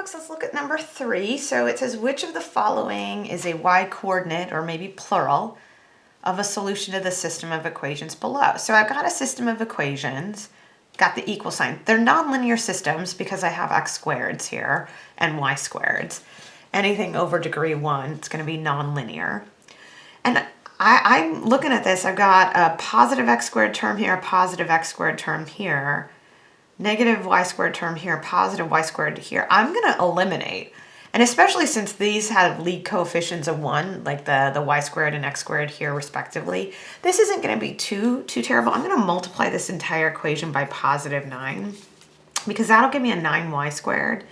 folks, let's look at number 3. So it says, which of the following is a y-coordinate, or maybe plural, of a solution to the system of equations below? So I've got a system of equations, got the equal sign. They're nonlinear systems because I have x squareds here and y squareds. Anything over degree 1, it's going to be nonlinear. And I'm looking at this, I've got a positive x squared term here, a positive x squared term here, negative y squared term here, positive y squared here. I'm going to eliminate. And especially since these have lead coefficients of 1, like the y squared and x squared here respectively, this isn't going to be too terrible. I'm going to multiply this entire equation by positive 9 because that'll give me a 9y squared.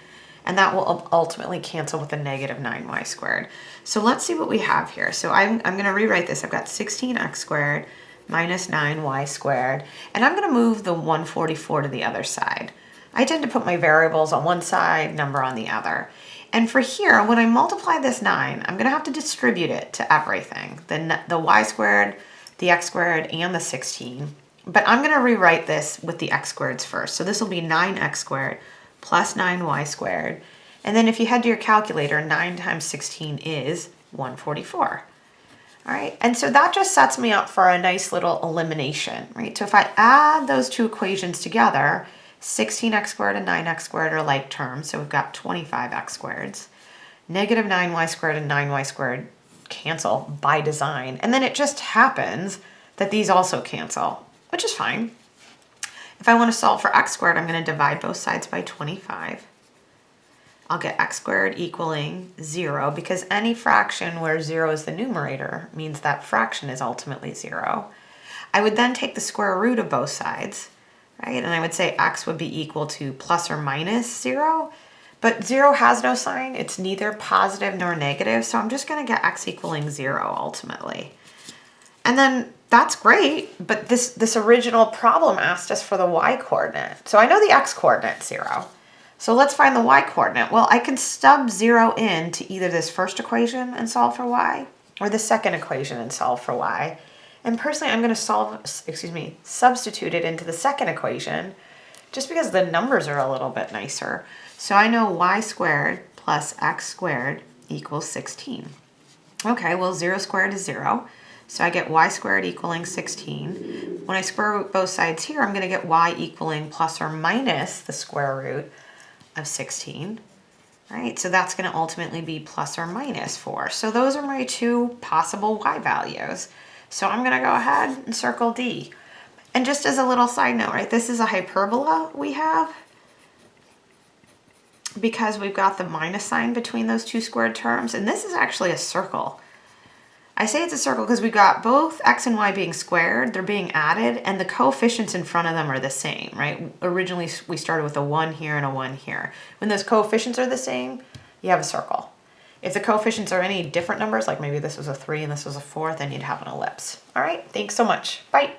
And that will ultimately cancel with a negative 9y squared. So let's see what we have here. So I'm going to rewrite this. I've got 16x squared minus 9y squared. And I'm going to move the 144 to the other side. I tend to put my variables on one side, number on the other. And for here, when I multiply this 9, I'm going to have to distribute it to everything. The y squared, the x squared, and the 16. But I'm going to rewrite this with the x squareds first. So this will be 9x squared plus 9y squared. And then if you head to your calculator, 9 times 16 is 144. All right, and so that just sets me up for a nice little elimination, right? So if I add those two equations together, 16x squared and 9x squared are like terms, so we've got 25x squareds. Negative 9y squared and 9y squared cancel by design. And then it just happens that these also cancel, which is fine. If I want to solve for x squared, I'm going to divide both sides by 25. I'll get x squared equaling 0 because any fraction where 0 is the numerator means that fraction is ultimately 0. I would then take the square root of both sides, right? And I would say x would be equal to plus or minus 0, but 0 has no sign. It's neither positive nor negative, so I'm just going to get x equaling 0 ultimately. And then that's great, but this original problem asked us for the y-coordinate. So I know the x-coordinate 0. So let's find the y-coordinate. Well, I can stub 0 in to either this first equation and solve for y, or the second equation and solve for y. And personally, I'm going to substitute it into the second equation just because the numbers are a little bit nicer. So I know y squared plus x squared equals 16. Okay, well 0 squared is 0. So I get y squared equaling 16. When I square root both sides here, I'm going to get y equaling plus or minus the square root of 16. Right? So that's going to ultimately be plus or minus 4. So those are my two possible y values. So I'm going to go ahead and circle D. And just as a little side note, right, this is a hyperbola we have because we've got the minus sign between those two squared terms. And this is actually a circle. I say it's a circle because we've got both x and y being squared, they're being added, and the coefficients in front of them are the same, right? Originally, we started with a 1 here and a 1 here. When those coefficients are the same, you have a circle. If the coefficients are any different numbers, like maybe this was a 3 and this was a 4, then you'd have an ellipse. All right, thanks so much. Bye.